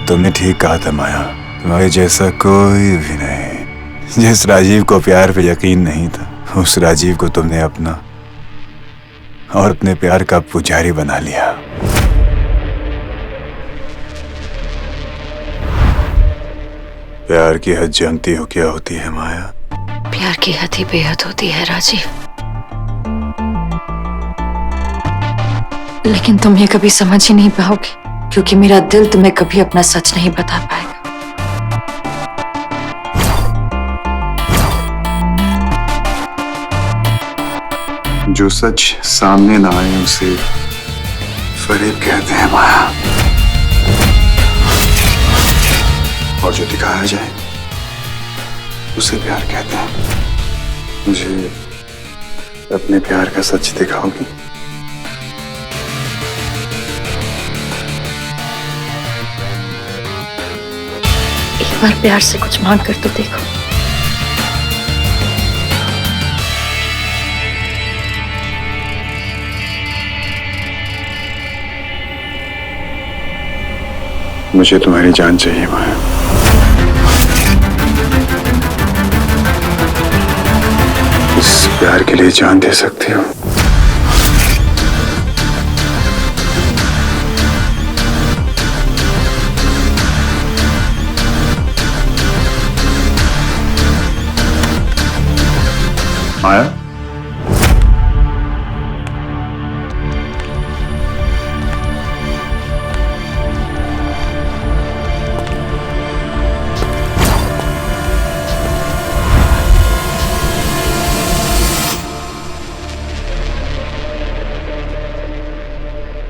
तुमने ठीक कहा था माया, तुम्हारे जैसा कोई भी नहीं। जिस राजीव को प्यार पे यकीन नहीं था, उस राजीव को तुमने अपना और अपने प्यार का पुजारी बना लिया। प्यार की हद जानती हो क्या होती है माया? प्यार की हद ही बेहद होती है राजीव, लेकिन तुम ये कभी समझ ही नहीं पाओगे, क्योंकि मेरा दिल तुम्हें कभी अपना सच नहीं बता पाएगा। जो सच सामने ना आए उसे फरेब कहते हैं माया, और जो दिखाया जाए उसे प्यार कहते हैं। मुझे अपने प्यार का सच दिखाओगी? एक बार प्यार से कुछ मांग कर तो देखो। मुझे तुम्हारी जान चाहिए माया। इस प्यार के लिए जान दे सकती हो? माया,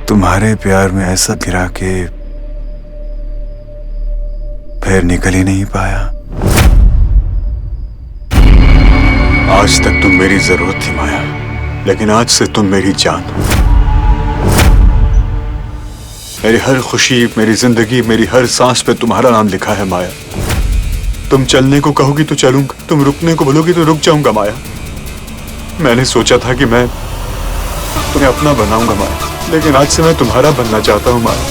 तुम्हारे प्यार में ऐसा गिरा के फिर निकल ही नहीं पाया। आज तक तुम मेरी जरूरत थी माया, लेकिन आज से तुम मेरी जान हो। मेरी हर खुशी, मेरी जिंदगी, मेरी हर सांस पे तुम्हारा नाम लिखा है माया। तुम चलने को कहोगी तो चलूंगा, तुम रुकने को बोलोगी तो रुक जाऊंगा माया। मैंने सोचा था कि मैं तुम्हें अपना बनाऊंगा माया, लेकिन आज से मैं तुम्हारा बनना चाहता हूं माया।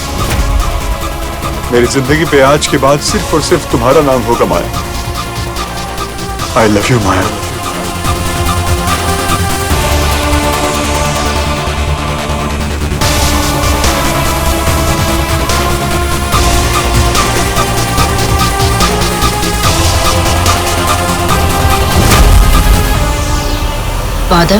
मेरी जिंदगी पे आज के बाद सिर्फ और सिर्फ तुम्हारा नाम होगा माया। आई लव यू माया। वादा,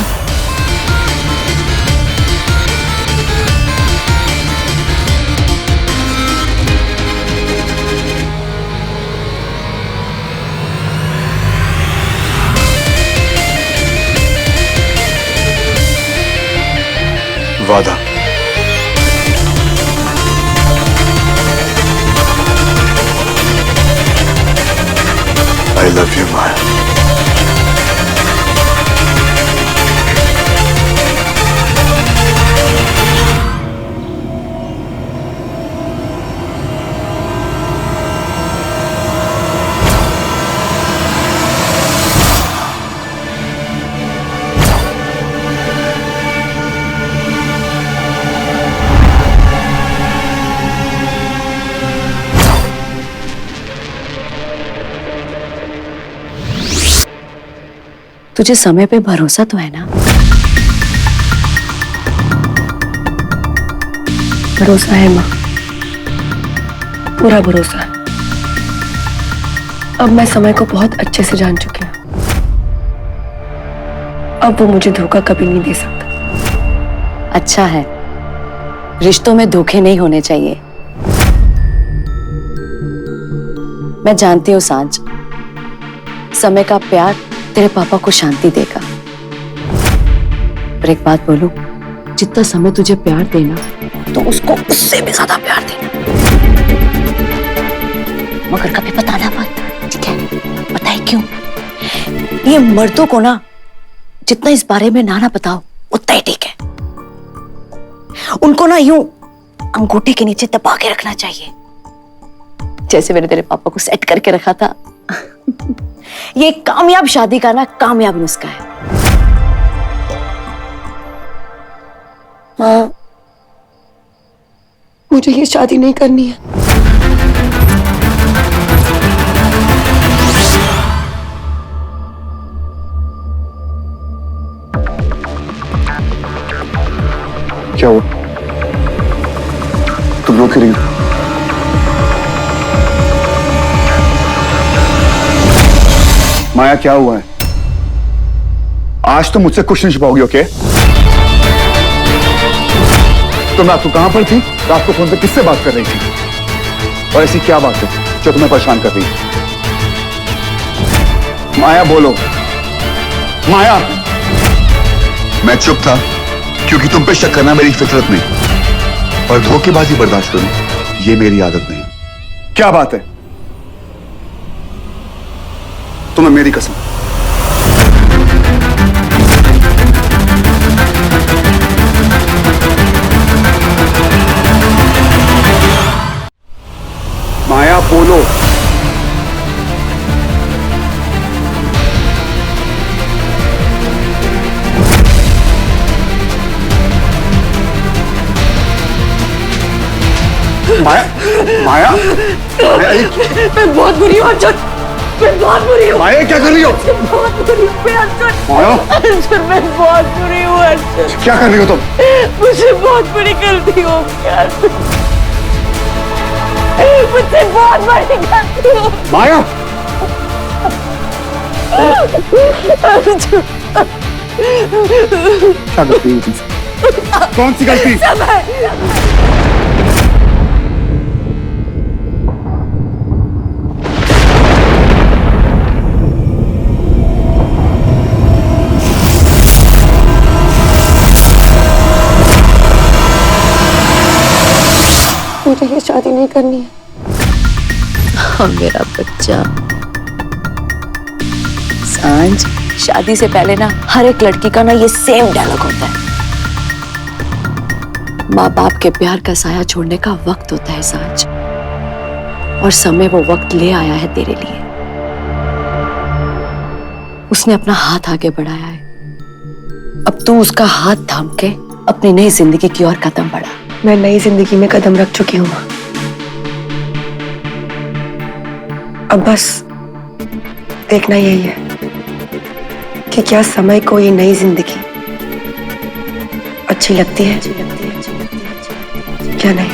वादा। आई लव यू माया। तुझे समय पे भरोसा तो है ना? भरोसा है माँ, पूरा भरोसा है। अब मैं समय को बहुत अच्छे से जान चुकी हूँ। अब वो मुझे धोखा कभी नहीं दे सकता। अच्छा है, रिश्तों में धोखे नहीं होने चाहिए। मैं जानती हूँ सांझ, समय का प्यार तेरे पापा को शांति देगा। पर एक बात बोलूं, जितना समय तुझे प्यार देना, तो उसको उससे भी ज्यादा प्यार देना। मगर कभी बताना मत, ठीक है? बताए क्यों? ये मर्दों को ना जितना इस बारे में ना बताओ उतना ही ठीक है। उनको ना यूं अंगूठे के नीचे दबा के रखना चाहिए, जैसे मैंने तेरे पापा को सेट करके रखा था। ये कामयाब शादी का ना कामयाब नुस्खा है। माँ, मुझे ये शादी नहीं करनी है। क्या हुआ? तुम रो क्यों रही हो? माया क्या हुआ है? आज तो मुझसे कुछ नहीं छुपाओगी, ओके? तुम रात को कहां पर थी? रात को फोन पे किससे बात कर रही थी? और ऐसी क्या बात है जो तुम्हें परेशान कर रही है? माया बोलो, माया। मैं चुप था क्योंकि तुम पे शक करना मेरी फितरत नहीं, और धोखेबाजी बर्दाश्त करना ये मेरी आदत नहीं। क्या बात है? तुम्हें मेरी कसम। माया बोलो। माया, माया, माया, मैं बहुत बुरी हूँ अर्जुन, मैं बहुत बुरी हूँ। माया क्या कर रही हो? बहुत बुरी हूँ मैं अर्जुन। माया, अर्जुन मैं बहुत बुरी हूँ अर्जुन। क्या कर रही हो तुम? मुझे बहुत बुरी गलती हो गई अर्जुन, मुझसे बहुत बड़ी गलती हो। माया, अर्जुन क्या गलती हुई तुमसे? कौन सी गलती? मुझे ये शादी नहीं करनी है। और मेरा बच्चा सांझ, शादी से पहले ना हर एक लड़की का ना ये सेम डायलॉग होता है, माँ बाप के प्यार का साया छोड़ने का वक्त होता है सांझ, और समय वो वक्त ले आया है तेरे लिए। उसने अपना हाथ आगे बढ़ाया है, अब तू उसका हाथ थाम के अपनी नई जिंदगी की ओर कदम बढ़ा। मैं नई जिंदगी में कदम रख चुकी हूँ माँ। अब बस देखना यही है कि क्या समय को ये नई जिंदगी अच्छी लगती है क्या नहीं।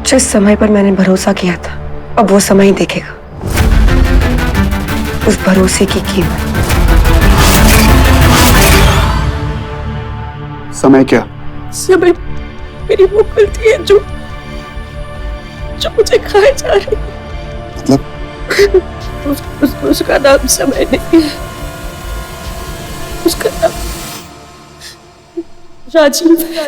जिस समय पर मैंने भरोसा किया था, अब वो समय ही देखेगा उस भरोसे की कीमत। समय क्या? समय मेरी वो गलती है जो मुझे खाए जा रही है। मतलब उसका नाम समय नहीं है, उसका नाम राजीव है।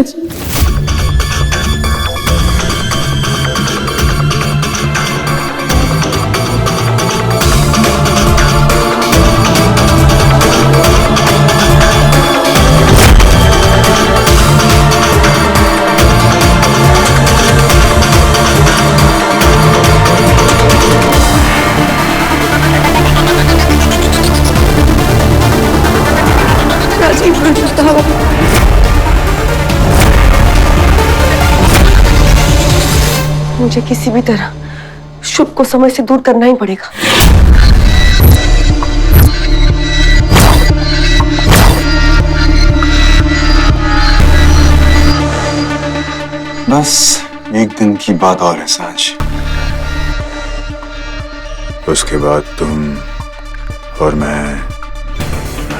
मुझे किसी भी तरह शुभ को समय से दूर करना ही पड़ेगा। बस एक दिन की बात और है सांझ, उसके बाद तुम और मैं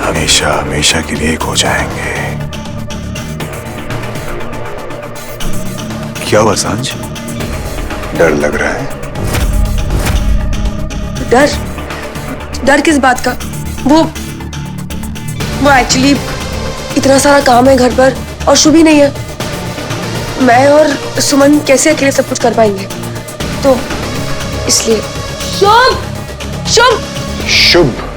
हमेशा हमेशा के लिए एक हो जाएंगे। क्या हुआ सांझ, डर लग रहा है? डर? डर किस बात का? वो एक्चुअली इतना सारा काम है घर पर और शुभ ही नहीं है। मैं और सुमन कैसे अकेले सब कुछ कर पाएंगे, तो इसलिए। शुभ, शुभ, शुभ।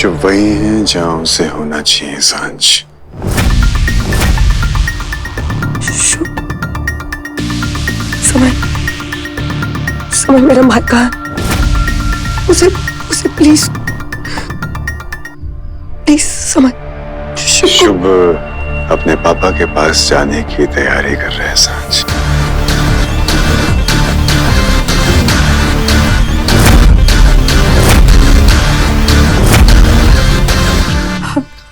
शुभ वही है जहां उसे होना चाहिए सांझ। समय समय मेरा भाई कहाँ है? उसे उसे प्लीज प्लीज समय शुभ अपने पापा के पास जाने की तैयारी कर रहे हैं सांझ।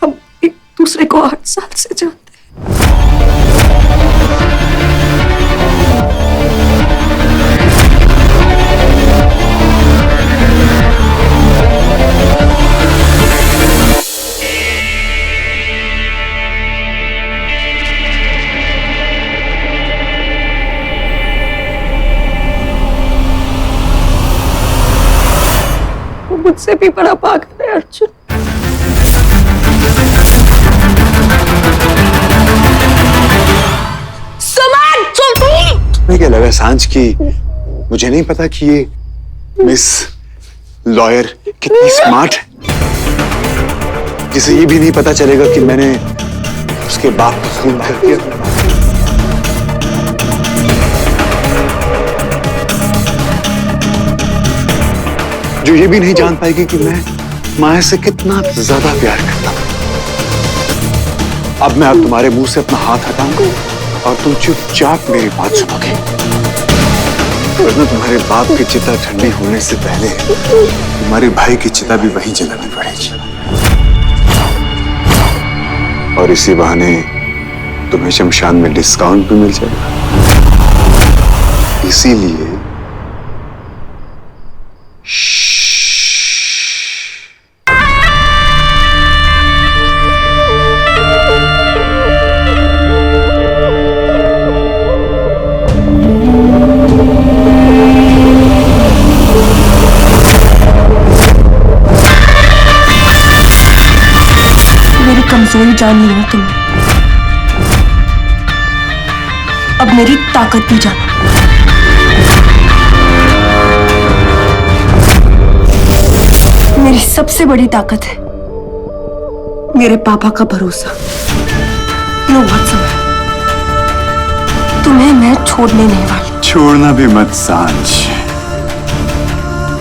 हम एक दूसरे को 8 साल से जानते हैं। वो मुझसे भी बड़ा पागल है अर्जुन। तुम्हें क्या लगा सांझ की मुझे नहीं पता कि ये मिस लॉयर कितनी स्मार्ट है, जिसे ये भी नहीं पता चलेगा कि मैंने उसके बाप को खून कर दिया। जो ये भी नहीं जान पाएगी कि मैं माया से कितना ज्यादा प्यार करता हूं। अब मैं तुम्हारे मुंह से अपना हाथ हटाऊंगा और तुम चुपचाप मेरी बात सुनोगे, वरना तुम्हारे बाप की चिता ठंडी होने से पहले तुम्हारे भाई की चिता भी वहीं जलानी पड़ेगी। और इसी बहाने तुम्हें शमशान में डिस्काउंट भी मिल जाएगा। इसीलिए कमजोरी जान ली ना तुमने, अब मेरी ताकत भी जानो। मेरी सबसे बड़ी ताकत है मेरे पापा का भरोसा। नो बात समझ, तुम्हें मैं छोड़ने नहीं वाली। छोड़ना भी मत सांझ,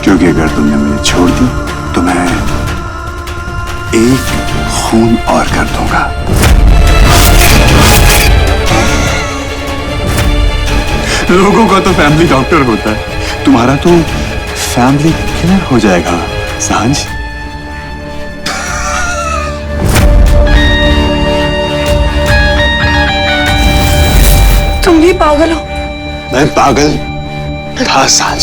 क्योंकि अगर तुमने मुझे छोड़ दी तो मैं एक खून और कर दूंगा। लोगों का तो फैमिली डॉक्टर होता है, तुम्हारा तो फैमिली किलर हो जाएगा सांझ। तुम भी पागल हो। मैं पागल था सांझ,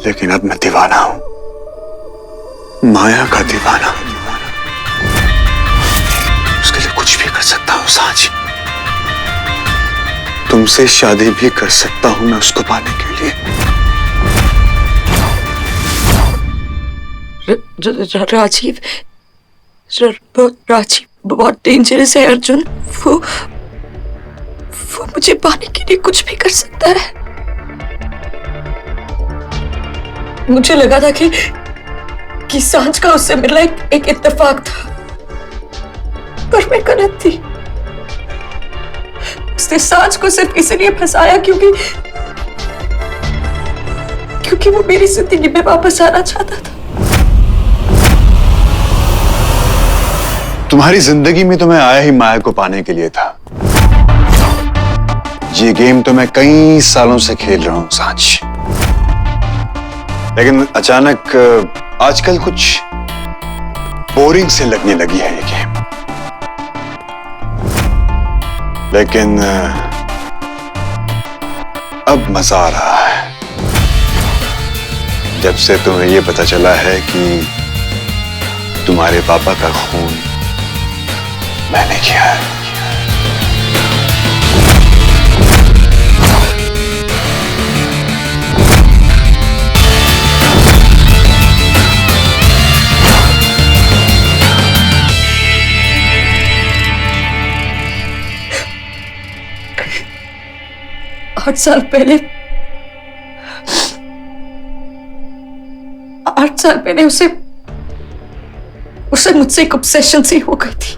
लेकिन अब मैं दीवाना हूं, माया का दीवाना। उसके लिए कुछ भी कर सकता हूं सांझ, तुमसे शादी भी कर सकता हूं मैं उसको पाने के लिए। राजीव राजीव बहुत डेंजरस है अर्जुन। वो मुझे पाने के लिए कुछ भी कर सकता है। मुझे लगा था कि सांझ का उससे मिलना एक इत्तेफाक था, पर मैं गलत थी। उसने सांझ को सिर्फ इसलिए फंसाया क्योंकि वो मेरी जिंदगी में वापस आना चाहता था। तुम्हारी जिंदगी में तो मैं आया ही माया को पाने के लिए था। ये गेम तो मैं कई सालों से खेल रहा हूं सांझ, लेकिन अचानक आजकल कुछ बोरिंग से लगने लगी है ये गेम। लेकिन अब मजा आ रहा है, जब से तुम्हें ये पता चला है कि तुम्हारे पापा का खून मैंने किया है। आठ साल पहले 8 साल पहले उसे मुझसे एक ऑब्सेशन सी हो गई थी।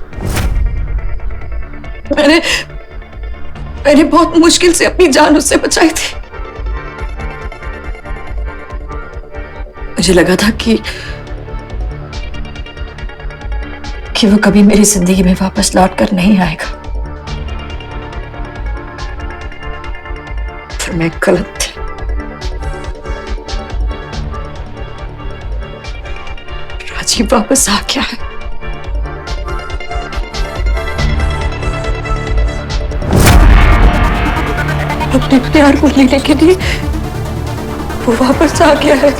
मैंने बहुत मुश्किल से अपनी जान उससे बचाई थी। मुझे लगा था कि वो कभी मेरी जिंदगी में वापस लौट कर नहीं आएगा, फिर मैं गलत थी। राजीव वापस आ गया है। अपने प्यार को लेने के लिए वो वापस आ गया है।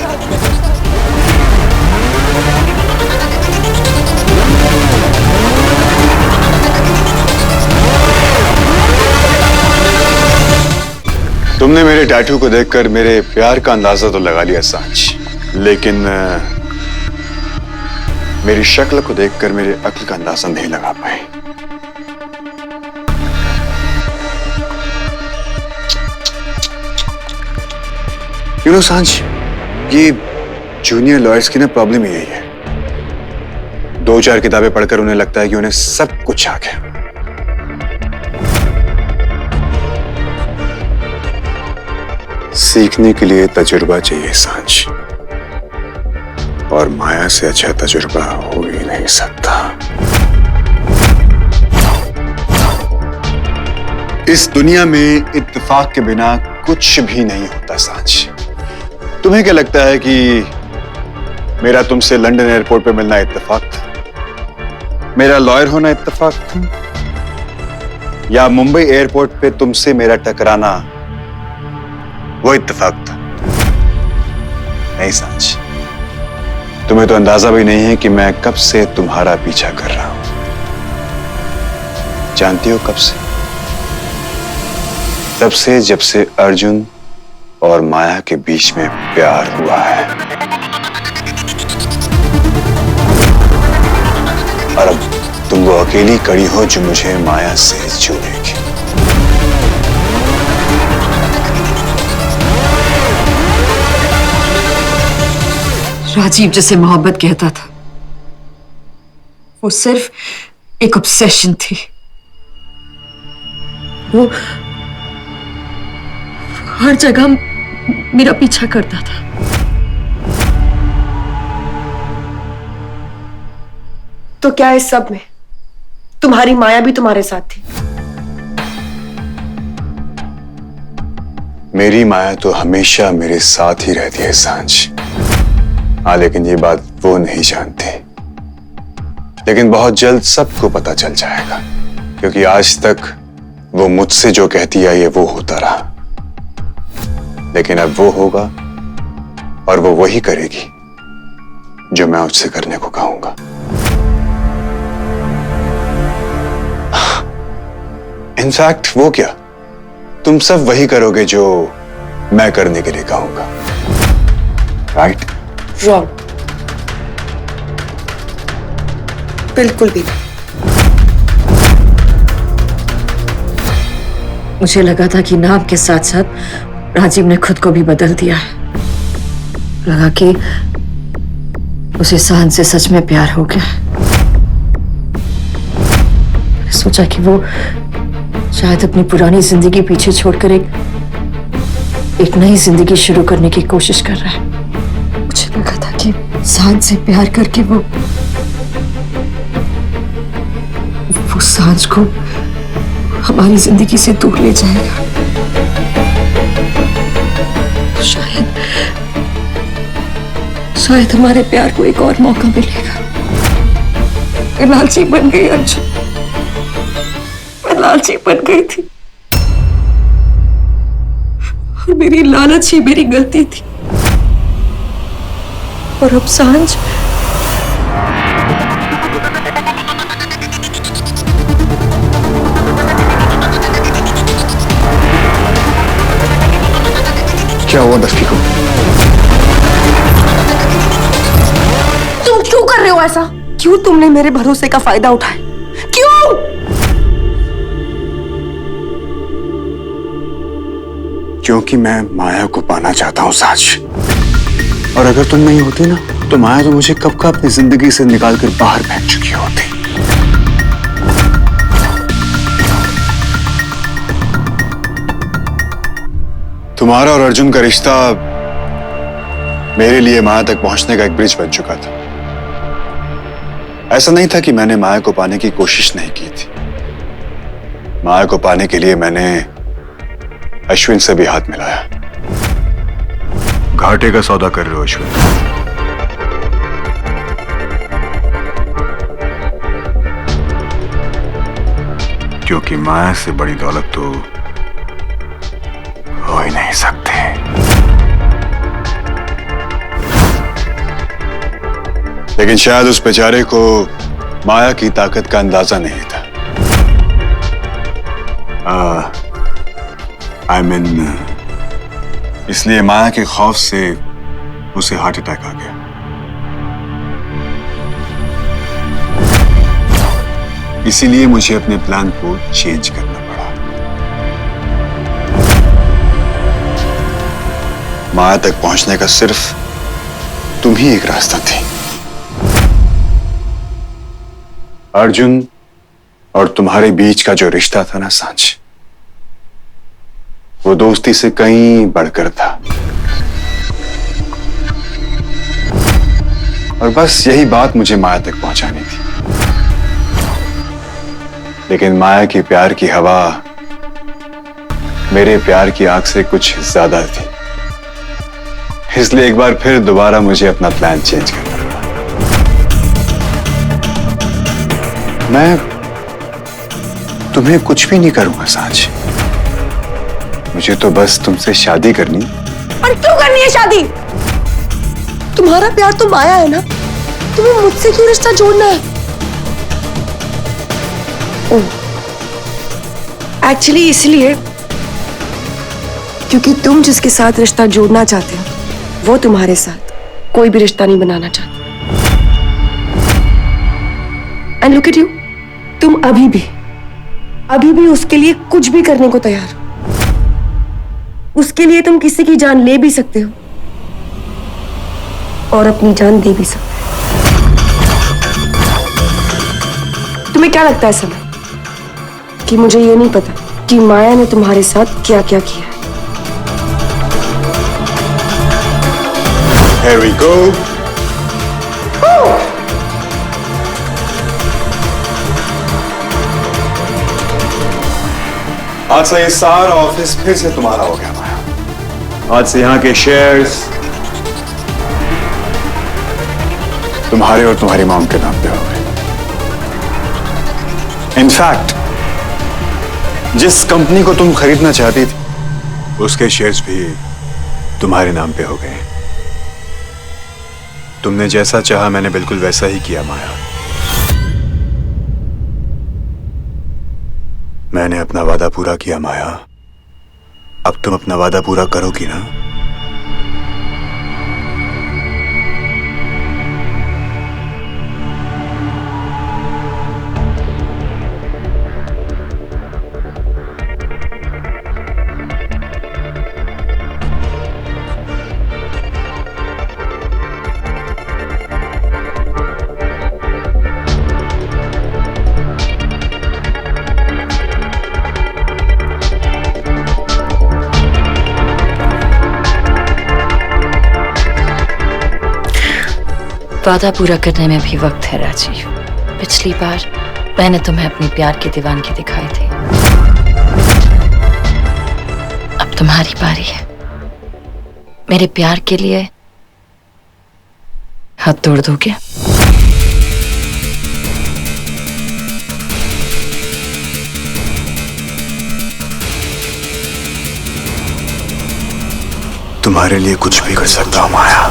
तुमने मेरे टैटू को देखकर मेरे प्यार का अंदाजा तो लगा लिया सांझ, लेकिन मेरी शक्ल को देखकर मेरे अक्ल का अंदाजा नहीं लगा पाए। सांझ, ये जूनियर लॉयर्स की ना प्रॉब्लम यही है, 2-4 किताबें पढ़कर उन्हें लगता है कि उन्हें सब कुछ आ गया। सीखने के लिए तजुर्बा चाहिए सांझ, और माया से अच्छा तजुर्बा हो ही नहीं सकता। इस दुनिया में इत्तेफाक के बिना कुछ भी नहीं होता सांझ। तुम्हें क्या लगता है कि मेरा तुमसे लंदन एयरपोर्ट पे मिलना इत्तेफाक था? मेरा लॉयर होना इत्तेफाक था? या मुंबई एयरपोर्ट पे तुमसे मेरा टकराना वो इत्तेफाक था? नहीं सांझ, तुम्हें तो अंदाजा भी नहीं है कि मैं कब से तुम्हारा पीछा कर रहा हूं। जानती हो कब से? तब से जब से अर्जुन और माया के बीच में प्यार हुआ है, और अब तुम वो अकेली कड़ी हो जो मुझे माया से जोड़ेगी। राजीव जिसे मोहब्बत कहता था वो सिर्फ एक ऑब्सेशन थी। वो हर जगह मेरा पीछा करता था। तो क्या इस सब में तुम्हारी माया भी तुम्हारे साथ थी? मेरी माया तो हमेशा मेरे साथ ही रहती है सांझ। हाँ, लेकिन ये बात वो नहीं जानते। लेकिन बहुत जल्द सबको पता चल जाएगा, क्योंकि आज तक वो मुझसे जो कहती आई है वो होता रहा। लेकिन अब वो होगा, और वो वही करेगी जो मैं उससे करने को कहूंगा। इनफैक्ट वो क्या, तुम सब वही करोगे जो मैं करने के लिए कहूंगा, राइट? रॉन्ग, बिल्कुल भी नहीं। मुझे लगा था कि नाम के साथ साथ राजीव ने खुद को भी बदल दिया है। लगा कि उसे सहन से सच में प्यार हो गया। मैंने सोचा कि वो शायद अपनी पुरानी जिंदगी पीछे छोड़कर एक नई जिंदगी शुरू करने की कोशिश कर रहा है। मुझे लगा था कि सांझ से प्यार करके वो सांझ को हमारी जिंदगी से दूर ले जाएगा। शायद हमारे प्यार को एक और मौका मिलेगा। मैं लालची बन गई अर्जुन, मैं लालची बन गई थी, और मेरी लालच ही मेरी गलती थी। और अब सांझ क्या हुआ दस्ती को? तुम क्यों कर रहे हो ऐसा? क्यों तुमने मेरे भरोसे का फायदा उठाया? क्यों? क्योंकि मैं माया को पाना चाहता हूं सांझ। और अगर तुम नहीं होती ना तो माया तो मुझे कब का अपनी जिंदगी से निकाल कर बाहर फेंक चुकी होती। तुम्हारा और अर्जुन का रिश्ता मेरे लिए माया तक पहुंचने का एक ब्रिज बन चुका था। ऐसा नहीं था कि मैंने माया को पाने की कोशिश नहीं की थी। माया को पाने के लिए मैंने अश्विन से भी हाथ मिलाया। घाटे का सौदा कर रहे हो अश्विन। क्योंकि माया से बड़ी दौलत तो हो ही नहीं सकते। लेकिन शायद उस बेचारे को माया की ताकत का अंदाजा नहीं था। इसलिए माया के खौफ से उसे हार्ट अटैक आ गया। इसीलिए मुझे अपने प्लान को चेंज करना पड़ा। माया तक पहुंचने का सिर्फ तुम ही एक रास्ता थी। अर्जुन और तुम्हारे बीच का जो रिश्ता था ना सांझ, वो दोस्ती से कहीं बढ़कर था। और बस यही बात मुझे माया तक पहुंचानी थी। लेकिन माया की प्यार की हवा मेरे प्यार की आग से कुछ ज्यादा थी। इसलिए एक बार फिर दोबारा मुझे अपना प्लान चेंज करना पड़ा। मैं तुम्हें कुछ भी नहीं करूंगा सांझ। मुझे तो बस तुमसे शादी करनी। और क्यों करनी है शादी? तुम्हारा प्यार तो माया है ना, तुम्हें मुझसे क्यों रिश्ता जोड़ना है? एक्चुअली इसलिए क्योंकि तुम जिसके साथ रिश्ता जोड़ना चाहते हो वो तुम्हारे साथ कोई भी रिश्ता नहीं बनाना चाहता। एंड लुक एट यू, तुम अभी भी उसके लिए कुछ भी करने को तैयार हो। उसके लिए तुम किसी की जान ले भी सकते हो और अपनी जान दे भी सकते हो। तुम्हें क्या लगता है समय कि मुझे ये नहीं पता कि माया ने तुम्हारे साथ क्या क्या किया है? Here we go. आज से ये सारा ऑफिस फिर से तुम्हारा हो गया माया। आज से यहाँ के शेयर्स तुम्हारे और तुम्हारी मॉम के नाम पे हो गए। इनफैक्ट जिस कंपनी को तुम खरीदना चाहती थी उसके शेयर्स भी तुम्हारे नाम पे हो गए। तुमने जैसा चाहा मैंने बिल्कुल वैसा ही किया माया। मैंने अपना वादा पूरा किया माया। अब तुम अपना वादा पूरा करोगी ना? वादा पूरा करने में भी वक्त है राजीव। पिछली बार मैंने तुम्हें अपनी प्यार की दीवानगी दिखाई थी। अब तुम्हारी बारी है। मेरे प्यार के लिए हाथ तोड़ दोगे? तुम्हारे लिए कुछ भी कर सकता हूं माया।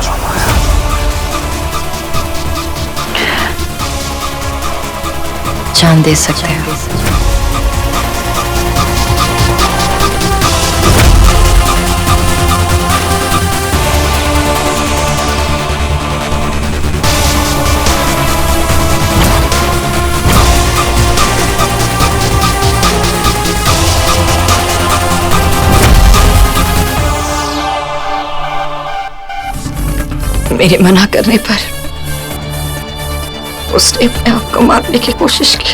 जान दे सकते हो। मेरे मना करने पर उसने अपने आप को मारने की कोशिश की।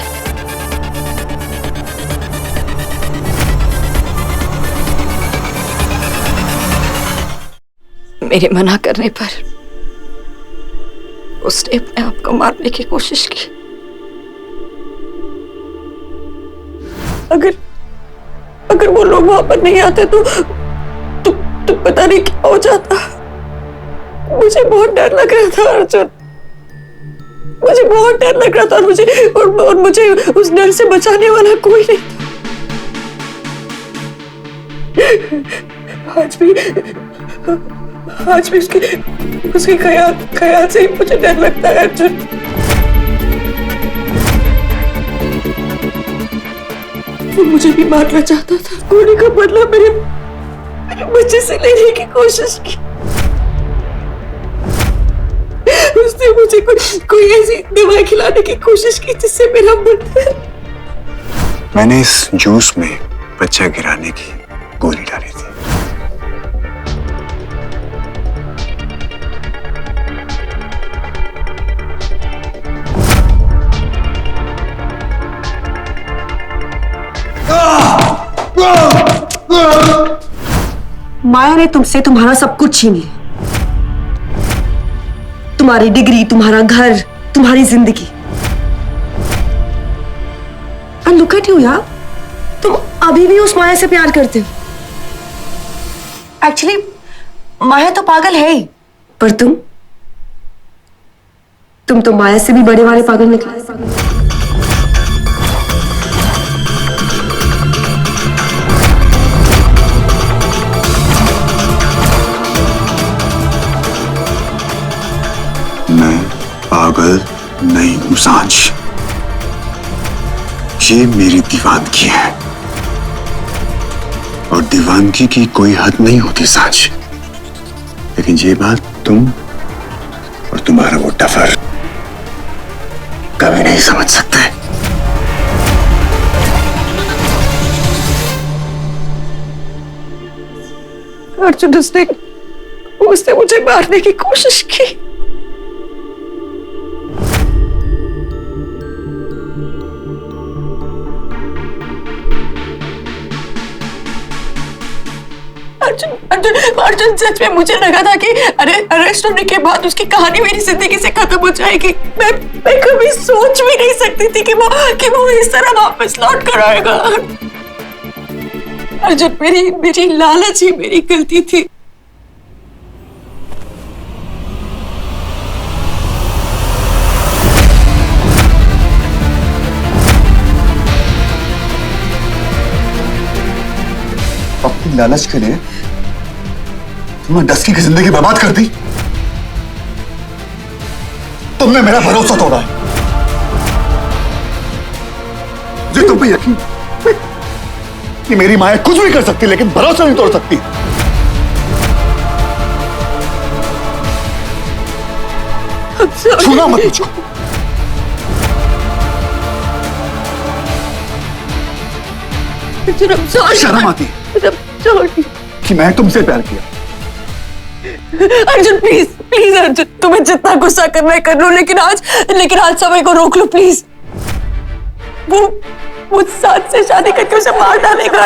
मेरे मना करने पर उसने अपने आप को मारने की कोशिश की। अगर वो लोग वहां पर नहीं आते तो पता नहीं क्या हो जाता। मुझे बहुत डर लग रहा था अर्जुन, मुझे बहुत डर लग रहा था और मुझे उस डर से बचाने वाला कोई नहीं था। आज भी उसके ख्याल से ही मुझे डर लगता है अर्जुन। वो मुझे भी मारना चाहता था, गोली का बदला मेरे बच्चे से लेने की कोशिश की। उसने मुझे कोई ऐसी दवाई खिलाने की कोशिश की जिससे मेरा बच्चा। मैंने इस जूस में बच्चा गिराने की गोली डाली थी। माया ने तुमसे तुम्हारा सब कुछ छीन लिया, तुम्हारी डिग्री, तुम्हारा घर, तुम्हारी जिंदगी। And look at you यार, तुम अभी भी उस माया से प्यार करते हो। एक्चुअली माया तो पागल है ही, पर तुम तो माया से भी बड़े वाले पागल निकले। मैं पागल नहीं हूं सांझ, ये मेरी दीवानगी है और दीवानगी की कोई हद नहीं होती सांझ। लेकिन ये बात तुम और तुम्हारा वो डफर कभी नहीं समझ सकते। अर्जुन, उसने मुझे मारने की कोशिश की। अर्जुन, सच में मुझे लगा था कि अरेस्ट होने के बाद उसकी कहानी मेरी जिंदगी से खत्म हो जाएगी। मैं कभी सोच भी नहीं सकती थी कि वो इस तरह वापस लौट कर आएगा। अर्जुन, मेरी लालच ही मेरी गलती थी। अपनी लालच के लिए तुमने डस्की की जिंदगी बर्बाद कर दी। तुमने मेरा भरोसा तोड़ा है। मुझे तुम पे यकीन कि मेरी माया कुछ भी कर सकती लेकिन भरोसा नहीं तोड़ सकती। छूना मत मुझको। शर्म आती है कि मैं तुमसे प्यार किया। अर्जुन प्लीज अर्जुन, तुम्हें जितना गुस्सा करना है कर लो, लेकिन आज समय को रोक लो प्लीज। वो साथ से शादी करके उसे मार डालेगा।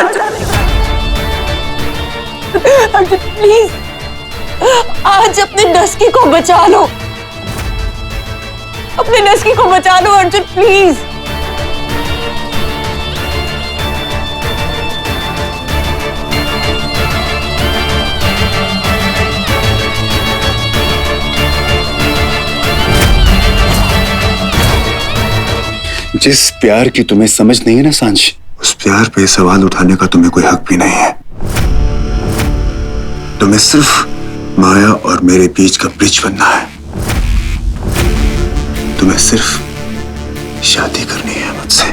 अर्जुन प्लीज, आज अपने डस्की को बचा लो, अपने डस्की को बचा लो अर्जुन प्लीज। जिस प्यार की तुम्हें समझ नहीं है ना सांझ, उस प्यार पे सवाल उठाने का तुम्हें कोई हक भी नहीं है। तुम्हें सिर्फ माया और मेरे बीच का ब्रिज बनना है। तुम्हें सिर्फ शादी करनी है मुझसे।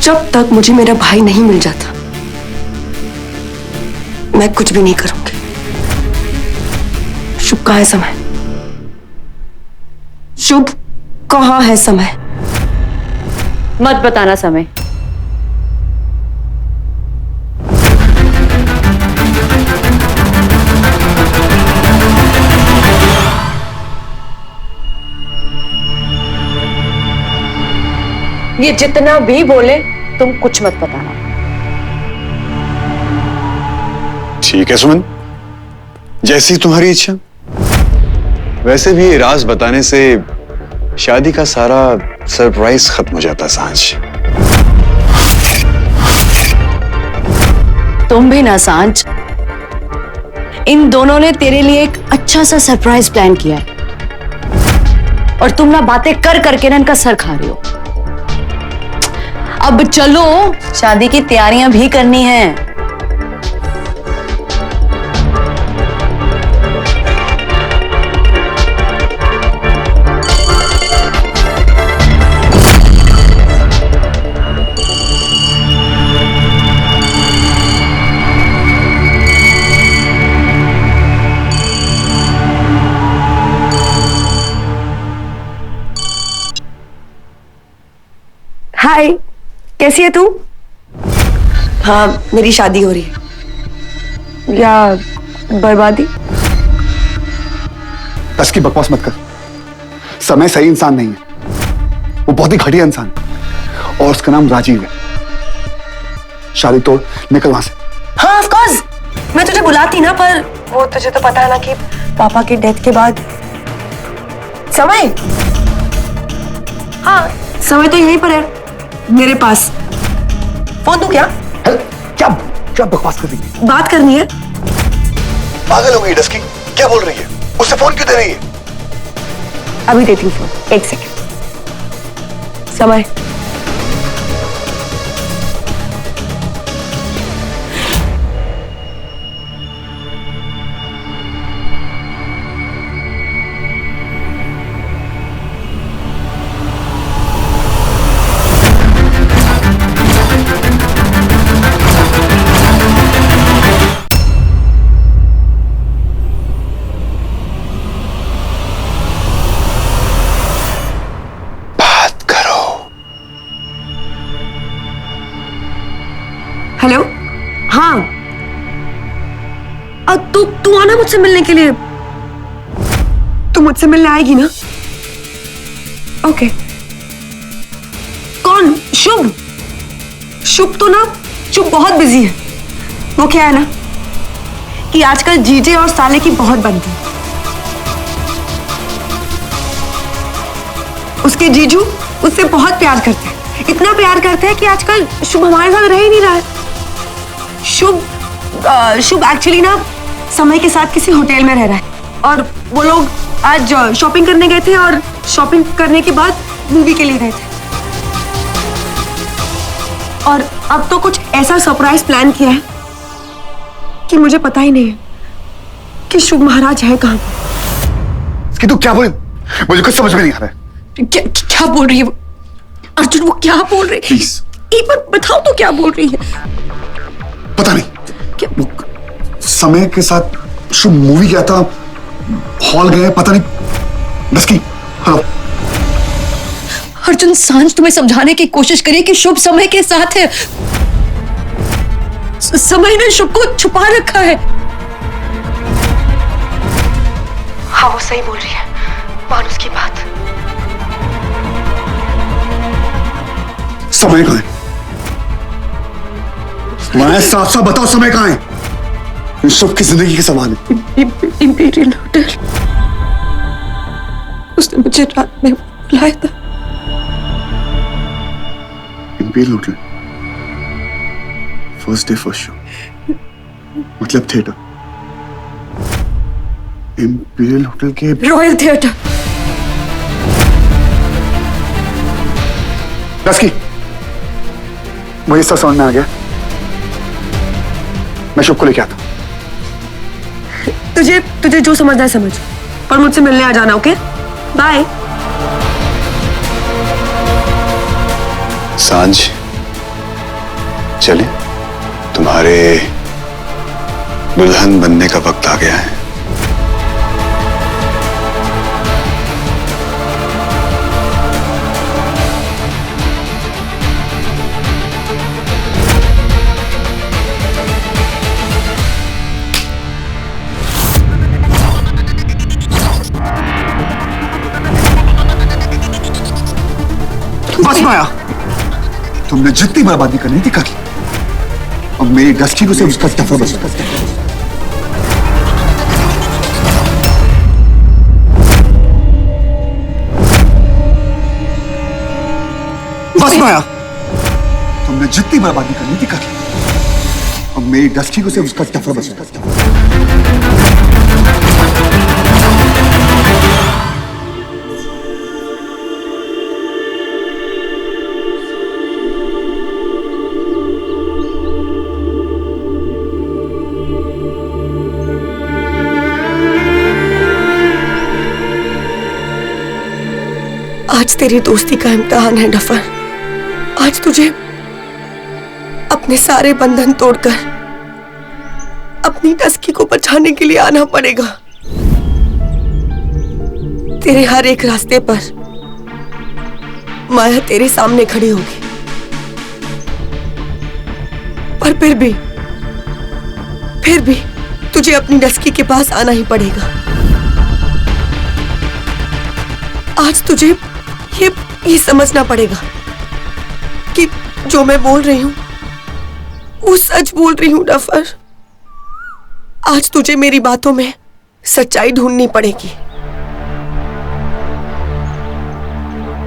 जब तक मुझे मेरा भाई नहीं मिल जाता, मैं कुछ भी नहीं करूंगी। शुभ कहाँ है समय? शुभ कहाँ है समय? मत बताना समय। ये जितना भी बोले तुम कुछ मत बताना। ठीक है सुमन, जैसी तुम्हारी इच्छा। वैसे भी ये राज बताने से शादी का सारा सरप्राइज खत्म हो जाता सांझ। तुम भी ना सांझ, इन दोनों ने तेरे लिए एक अच्छा सा सरप्राइज प्लान किया है और तुम ना बातें कर करके ना इनका सर खा रही हो। अब चलो, शादी की तैयारियां भी करनी है। हाय, कैसी है तू? हाँ, मेरी शादी हो रही है या बर्बादी? बस की बकवास मत कर। समय सही इंसान नहीं है, वो बहुत ही घटिया इंसान है और उसका नाम राजीव है। शादी तोड़, निकल वहां से। हाँ ऑफ कोर्स, मैं तुझे बुलाती ना, पर वो तुझे तो पता है ना कि पापा की डेथ के बाद समय, हाँ समय तो यहीं पर है मेरे पास। फोन दूं क्या? क्या क्या बकवास कर रही है? बात करनी है। पागल हो गई डस्की, क्या बोल रही है? उससे फोन क्यों दे रही है? अभी देती हूँ फोन, एक सेकंड। समय, हेलो। हाँ, तू आना मुझसे मिलने के लिए। तू मुझसे मिलने आएगी ना? ओके। कौन? शुभ? शुभ तो ना, शुभ बहुत बिजी है। वो क्या है ना कि आजकल जीजे और साले की बहुत बनती है। उसके जीजू उससे बहुत प्यार करते हैं, इतना प्यार करते हैं कि आजकल शुभ हमारे साथ रह ही नहीं रहा है। शुभ एक्चुअली ना समय के साथ किसी होटल में रह रहा है और वो लोग आज शॉपिंग करने गए थे और शॉपिंग करने के बाद मूवी के लिए गए थे और अब तो कुछ ऐसा सरप्राइज प्लान किया है कि मुझे पता ही नहीं है कि शुभ महाराज है कहाँ। इसकी तू क्या बोल, मुझे कुछ समझ में नहीं आ रहा है। क्या बोल रही है वो? अर्जुन वो क्या बोल रही है? प्लीज एक बार बताओ तो क्या बोल रही है? पता नहीं क्या? वो समय के साथ शुभ मूवी गया था, हॉल गए, पता नहीं। बस की हेलो अर्जुन, सांझ तुम्हें समझाने की कोशिश करिए कि शुभ समय के साथ है। समय ने शुभ को छुपा रखा है। हाँ वो सही बोल रही है, मान उसकी बात। समय कहाँ है? मैं साफ साफ बताओ, समय कहाँ है? शुभ की जिंदगी के सवाल है। इंपीरियल होटल, उसने मुझे रात में बुलाया था। Imperial hotel, first day first show, मतलब थिएटर। इंपीरियल होटल के रॉयल थिएटर। रस्की, मुझे सब समझ में आ गया। मैं शुभ को लेके आता। तुझे जो समझना है समझ, पर मुझसे मिलने आ जाना। Okay, bye. सांझ, चले, तुम्हारे दुल्हन बनने का वक्त आ गया है। बस माया, तुमने जितनी बर्बादी करनी थी कर ली। अब मेरी डस्की को सिर्फ उसका दफा बचा। बस माया, तुमने जितनी बर्बादी करनी थी कर ली। अब मेरी डस्की को सिर्फ उसका दफा बचा। आज तेरी दोस्ती का इम्तिहान है डफर। आज तुझे अपने सारे बंधन तोड़कर अपनी डस्की को बचाने के लिए आना पड़ेगा। तेरे हर एक रास्ते पर माया तेरे सामने खड़ी होगी, पर फिर भी तुझे अपनी डस्की के पास आना ही पड़ेगा। आज तुझे ये समझना पड़ेगा कि जो मैं बोल रही हूं वो सच बोल रही हूं डफर। आज तुझे मेरी बातों में सच्चाई ढूंढनी पड़ेगी।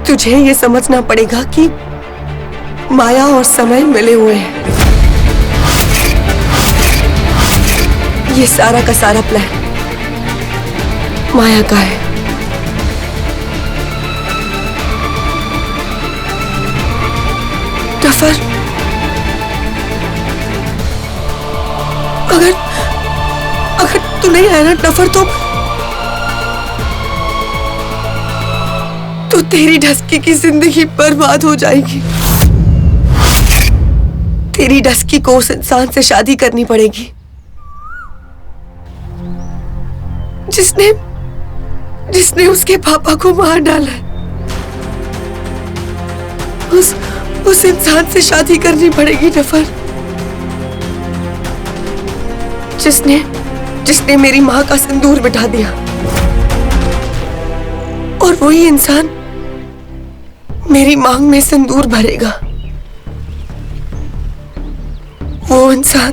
तुझे ये समझना पड़ेगा कि माया और समय मिले हुए हैं। ये सारा का सारा प्लान माया का है। डफर, अगर तू नहीं आया ना डफर, तो तेरी डस्की की जिंदगी बर्बाद हो जाएगी। तेरी डस्की को उस इंसान से शादी करनी पड़ेगी जिसने उसके पापा को मार डाला है। उस इंसान से शादी करनी पड़ेगी डफर, जिसने मेरी माँ का सिंदूर बिठा दिया। और वही इंसान मेरी मांग में सिंदूर भरेगा। वो इंसान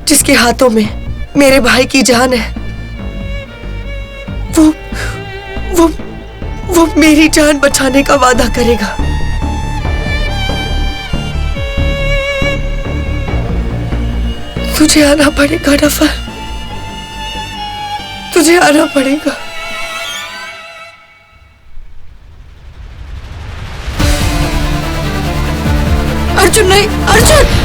जिसके हाथों में मेरे भाई की जान है, वो मेरी जान बचाने का वादा करेगा। तुझे आना पड़ेगा डफर, तुझे आना पड़ेगा। अर्जुन नहीं, अर्जुन!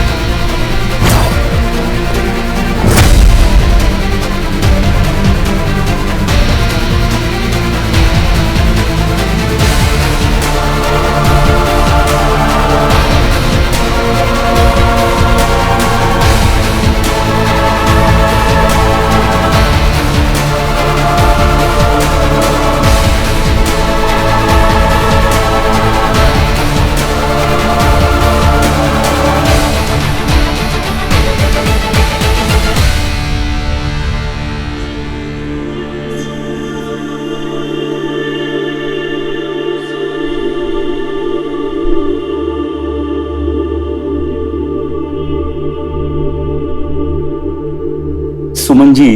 सुमन जी,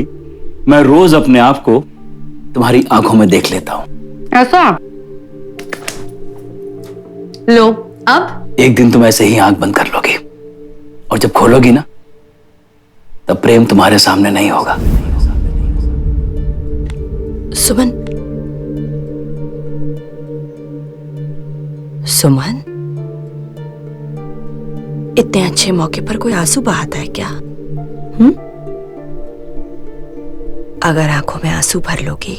मैं रोज अपने आप को तुम्हारी आंखों में देख लेता हूं। ऐसा? लो अब एक दिन तुम ऐसे ही आंख बंद कर लोगी और जब खोलोगी ना, तब प्रेम तुम्हारे सामने नहीं होगा। सुमन, सुमन, इतने अच्छे मौके पर कोई आंसू बहाता है क्या? अगर आंखों में आंसू भर लोगी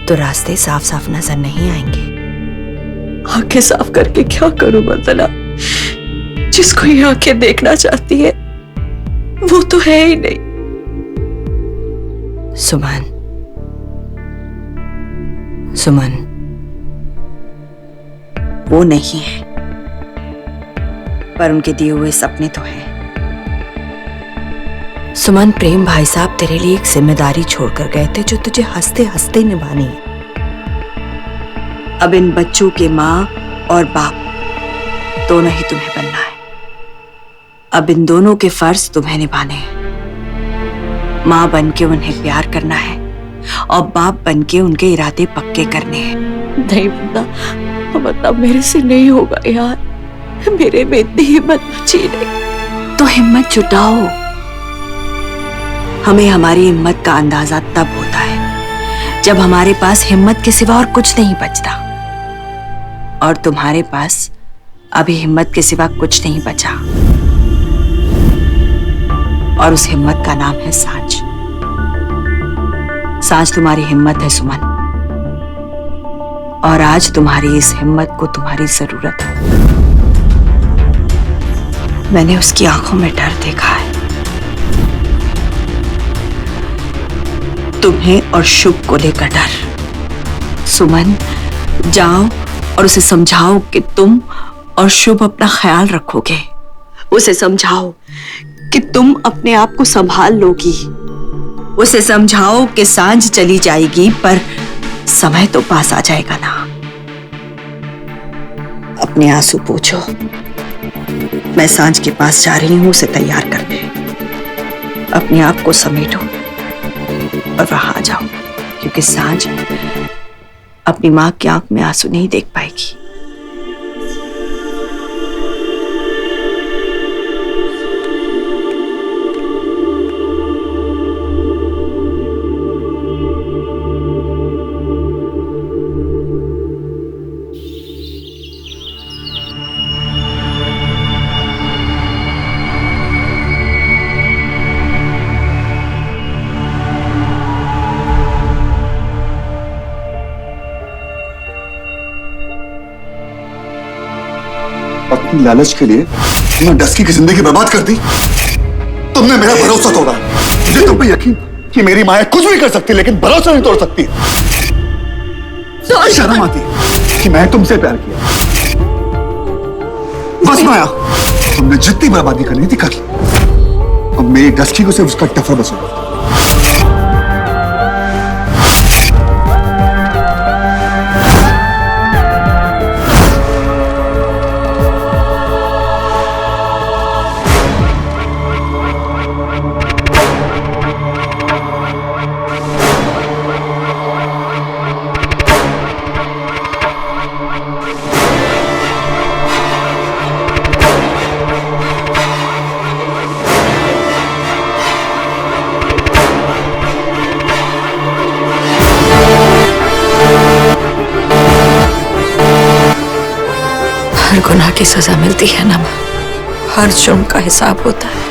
तो रास्ते साफ साफ नजर नहीं आएंगे। आंखें साफ करके क्या करूं वंदना? जिसको ये आंखें देखना चाहती है वो तो है ही नहीं। सुमन, सुमन, वो नहीं है, पर उनके दिए हुए सपने तो हैं। सुमन, प्रेम भाई साहब तेरे लिए एक जिम्मेदारी छोड़कर गए थे जो तुझे हंसते हंसते निभानी है। अब इन बच्चों के माँ और बाप दोनों ही तुम्हें बनना है। अब इन दोनों के फर्ज तुम्हें निभाने हैं। माँ बन के उन्हें प्यार करना है और बाप बन के उनके इरादे पक्के करने हैं। नहीं वरना मेरे से नहीं होगा यार, मेरे में इतनी हिम्मत बची नहीं। तो हिम्मत जुटाओ। हमें हमारी हिम्मत का अंदाजा तब होता है जब हमारे पास हिम्मत के सिवा और कुछ नहीं बचता, और तुम्हारे पास अभी हिम्मत के सिवा कुछ नहीं बचा, और उस हिम्मत का नाम है सांझ। सांझ तुम्हारी हिम्मत है सुमन, और आज तुम्हारी इस हिम्मत को तुम्हारी जरूरत है। मैंने उसकी आंखों में डर देखा है, तुम्हें और शुभ को लेकर डर। सुमन, जाओ और उसे समझाओ कि तुम और शुभ अपना ख्याल रखोगे। उसे समझाओ कि तुम अपने आप को संभाल लोगी। उसे समझाओ कि सांझ चली जाएगी पर समय तो पास आ जाएगा ना। अपने आंसू पोंछो। मैं सांझ के पास जा रही हूं उसे तैयार करने। अपने आप को समेटो और वहां आ जाओ, क्योंकि सांझ अपनी मां की आंख में आंसू नहीं देख पाएगी। अपनी लालच के लिए तुमने डस्की की जिंदगी बर्बाद कर दी। तुमने मेरा भरोसा तोड़ा। मुझे तुम पे यकीन कि मेरी माया कुछ भी कर सकती, लेकिन भरोसा नहीं तोड़ सकती। शर्म आती कि मैं तुमसे प्यार किया। बस माया, तुमने जितनी बर्बादी करनी थी कर ली। अब मेरी डस्की को सिर्फ उसका टफर बचेगा। हर गुनाह की सजा मिलती है ना माँ, हर जुर्म का हिसाब होता है।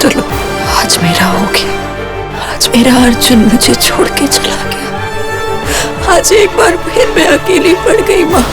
चलो आज मेरा हो गया। आज मेरा अर्जुन मुझे छोड़ के चला गया। आज एक बार फिर मैं अकेली पड़ गई माँ।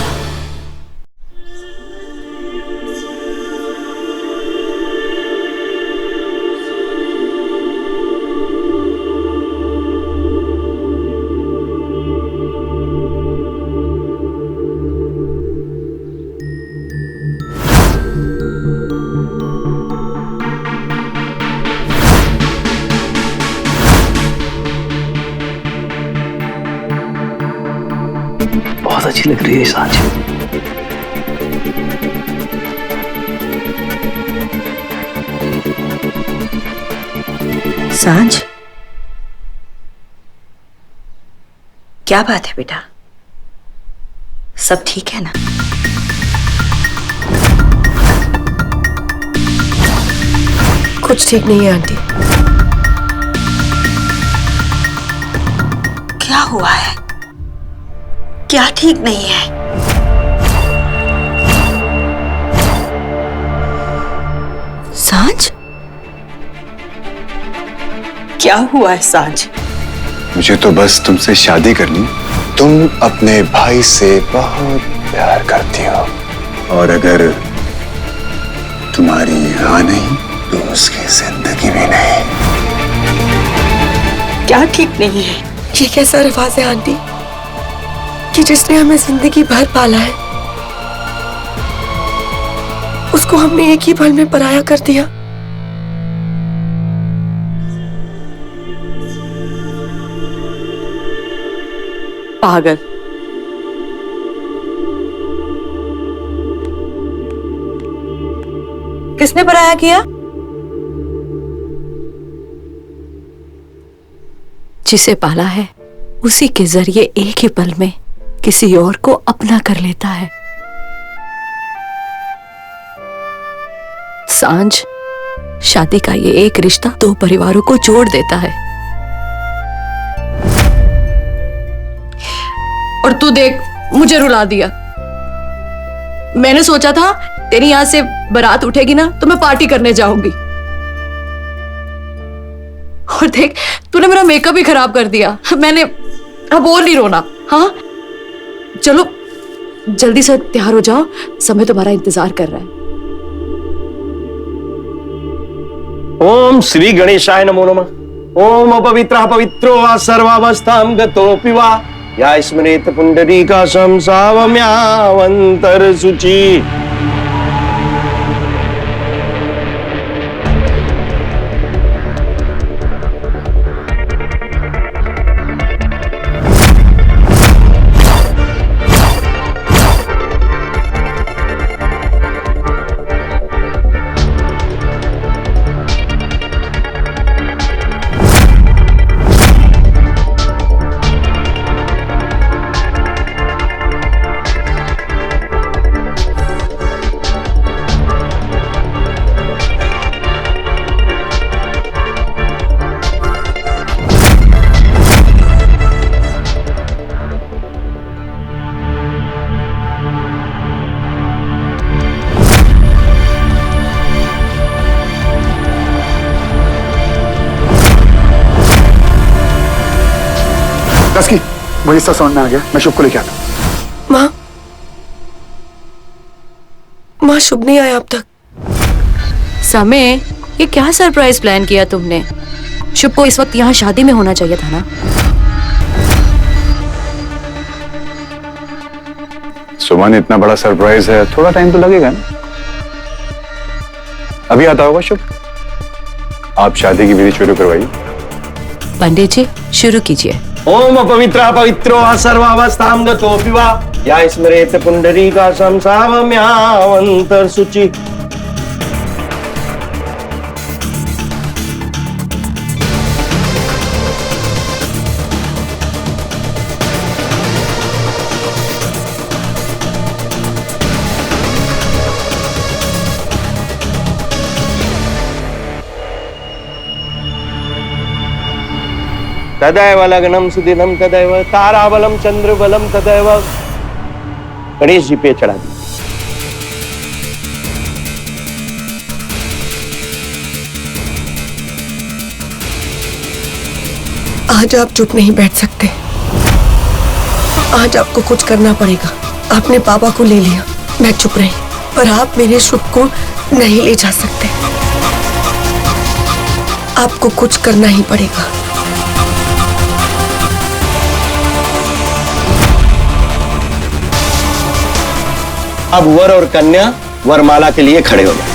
बहुत अच्छी लग रही है सांझ। सांझ, क्या बात है बेटा? सब ठीक है ना? कुछ ठीक नहीं है आंटी। क्या हुआ है? क्या ठीक नहीं है? सांझ, क्या हुआ है सांझ? मुझे तो बस तुमसे शादी करनी है। तुम अपने भाई से बहुत प्यार करती हो, और अगर तुम्हारी हाँ नहीं तो उसकी जिंदगी भी नहीं। क्या ठीक नहीं है? ये कैसा रिवाज है आंटी कि जिसने हमें जिंदगी भर पाला है उसको हमने एक ही पल में पराया कर दिया। पागल। किसने पराया किया? जिसे पाला है उसी के जरिए एक ही पल में किसी और को अपना कर लेता है। सांझ, शादी का ये एक रिश्ता दो परिवारों को जोड़ देता है। और तू देख, मुझे रुला दिया। मैंने सोचा था तेरी यहां से बारात उठेगी ना तो मैं पार्टी करने जाऊंगी, और देख तूने मेरा मेकअप ही खराब कर दिया। मैंने अब और नहीं रोना। हाँ चलो जल्दी से तैयार हो जाओ, समय तुम्हारा इंतजार कर रहा है। ओम श्री गणेशाय नमो नमः। ओम अपवित्रः पवित्रो वा सर्वावस्थां गतोऽपि वा या स्मरेत पुंडरीकाक्षं सावम्यावन्तरशुचि। दस्की, मुझे सब समझ में आ गया। मैं शुभ को लेके आता हूँ। माँ शुभ नहीं आया अब तक। समय, ये क्या सरप्राइज प्लान किया तुमने? शुभ को इस वक्त यहाँ शादी में होना चाहिए था ना। सुमन, इतना बड़ा सरप्राइज है, थोड़ा टाइम तो लगेगा ना। अभी आता होगा शुभ। आप शादी की विधि शुरू करवाइए। पंडित जी शुरू कीजिए। ओम अपवित्रः पवित्रो वा सर्वावस्थां गतोऽपि वा या स्मरेत पुंडरीकाक्षं सावम्यावन्तरशुचि। तदैव लग्नं सुदिनं तदैव ताराबलं चंद्रबलं तदैव। गणेश जी पे चढ़ा दी। आज आप चुप नहीं बैठ सकते। आज आपको कुछ करना पड़ेगा। आपने पापा को ले लिया, मैं चुप रही, पर आप मेरे शुभ को नहीं ले जा सकते। आपको कुछ करना ही पड़ेगा। अब वर और कन्या वरमाला के लिए खड़े हो जाए।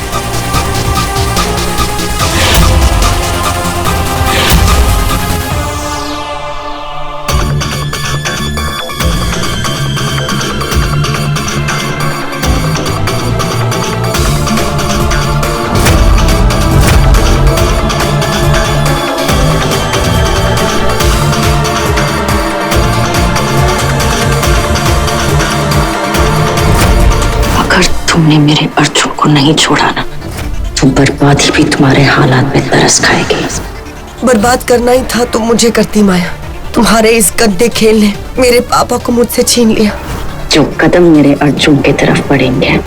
तुमने मेरे अर्जुन को नहीं छोड़ा ना, तो बर्बादी भी तुम्हारे हालात में तरस खाएगी। बर्बाद करना ही था तो मुझे करती माया। तुम्हारे इस गंदे खेल ने मेरे पापा को मुझसे छीन लिया। जो कदम मेरे अर्जुन की तरफ बढ़ेंगे,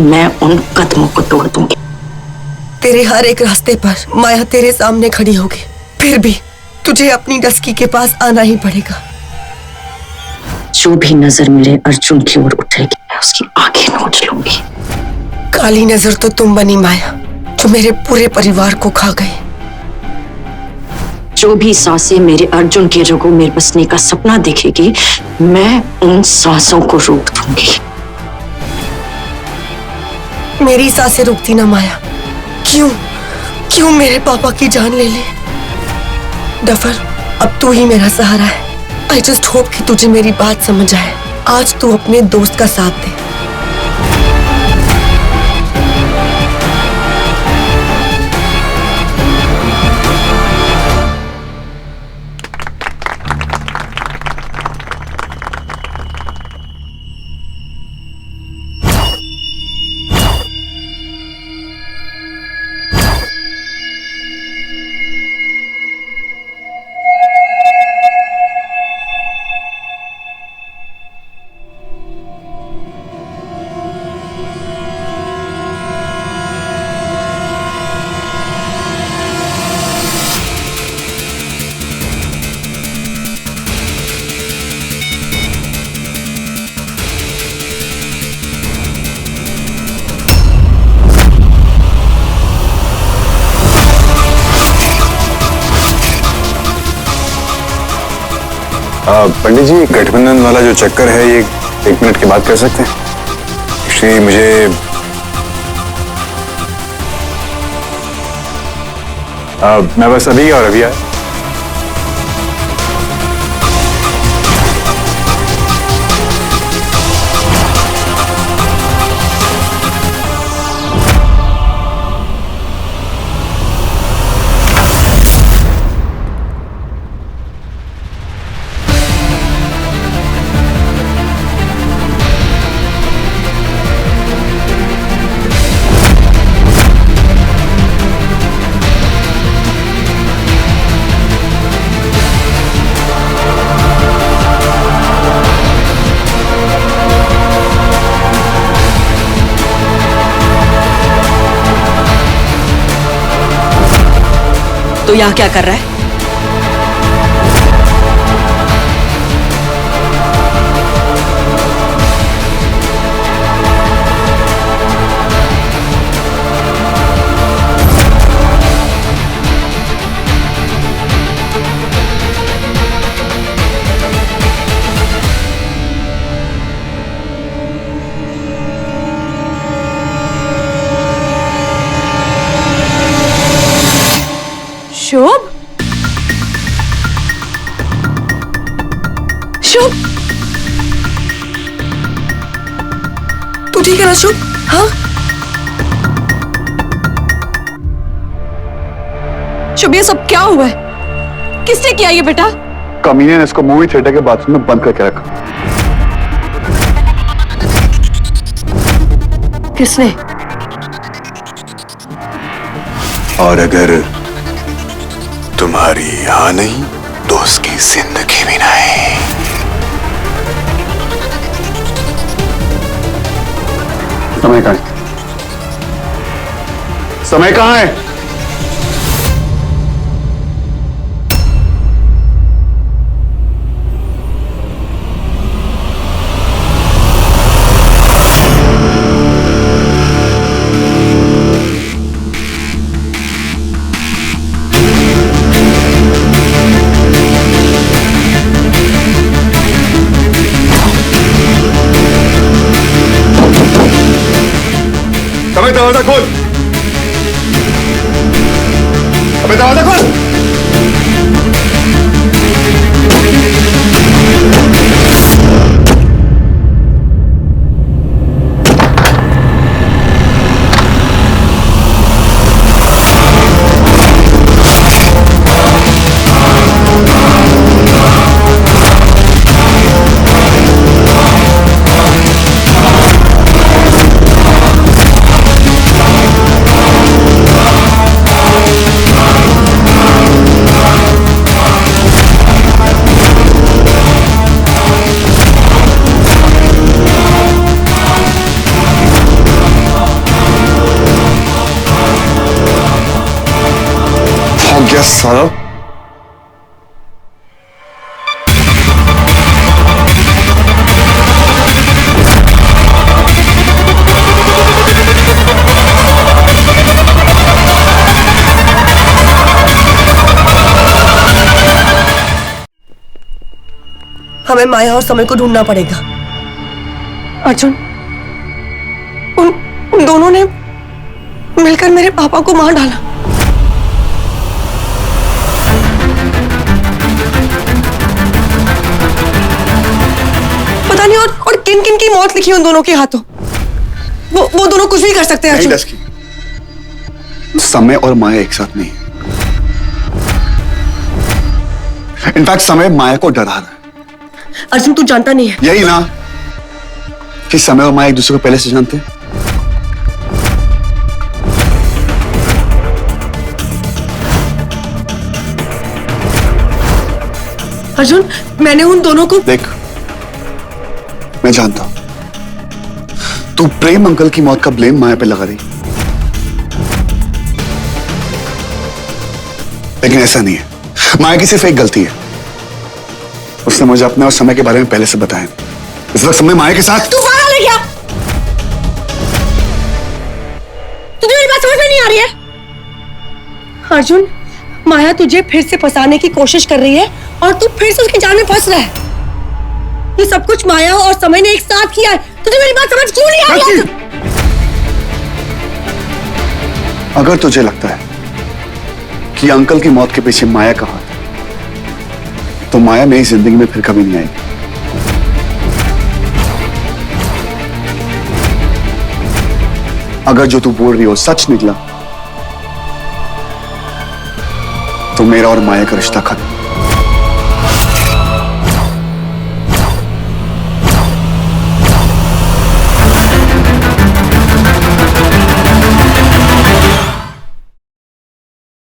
मैं उन कदमों को तोड़ दूंगी। तेरे हर एक रास्ते पर माया तेरे सामने खड़ी होगी, फिर भी तुझे अपनी डस्की के पास आना ही पड़ेगा। जो भी नजर मेरे अर्जुन की ओर उठेगी, मैं उसकी आंखें नोच लूंगी। काली नजर तो तुम बनी माया, जो मेरे पूरे परिवार को खा गई। जो भी सांसें मेरे अर्जुन के रगों में बसने का सपना देखेगी, मैं उन सांसों को रोक दूंगी। मेरी सांसें रुकती ना माया। क्यों क्यों मेरे पापा की जान ले ली? डफर, अब तू ही मेरा सहारा है। आई जस्ट होप कि तुझे मेरी बात समझ आए। आज तू अपने दोस्त का साथ दे। पंडित जी, गठबंधन वाला जो चक्कर है ये 1 मिनट के बाद कर सकते हैं? एक्चुअली मुझे मैं बस अभी और अभी आया। तो यहाँ क्या कर रहा है? शुभ, शुभ, तू ठीक है ना शुभ? हाँ शुभ, ये सब क्या हुआ है? किसने किया ये बेटा? कमीने ने इसको मूवी थिएटर के बाथरूम में बंद करके रखा। किसने? और अगर तुम्हारी यहाँ नहीं तो उसकी जिंदगी भी नहीं। समय कहाँ है? समय कहाँ है? समय, दरवाजा खोल। अबे दरवाजा खोल। क्या साला? हमें माया और समय को ढूंढना पड़ेगा। अर्जुन, उन दोनों ने मिलकर मेरे पापा को मार डाला। पता नहीं और किन किन की मौत लिखी उन दोनों के हाथों। वो दोनों कुछ भी कर सकते हैं अर्जुन। समय और माया एक साथ नहीं है। इनफैक्ट समय माया को डरा रहा है। अर्जुन, तू जानता नहीं है। यही ना कि समय और माया एक दूसरे को पहले से जानते हैं। अर्जुन, मैंने उन दोनों को देख, मैं जानता हूं तू प्रेम अंकल की मौत का ब्लेम माया पे लगा रही, लेकिन ऐसा नहीं है। माया की सिर्फ एक गलती है, उसने मुझे अपने और समय के बारे में पहले से बताया। इस वक्त समय माया के साथ। तू पागल है क्या? तुझे मेरी बात समझ में नहीं आ रही है? अर्जुन, माया तुझे फिर से फंसाने की कोशिश कर रही है और तू फिर से उसकी जाल में फंस रहा है। ये सब कुछ माया और समय ने एक साथ किया है। तुझे मेरी बात समझ क्यों नहीं आ रही? अगर तुझे लगता है कि अंकल की मौत के पीछे माया का हाथ है, तो माया मेरी जिंदगी में फिर कभी नहीं आएगी। अगर जो तू बोल रही हो सच निकला, तो मेरा और माया का रिश्ता खत्म।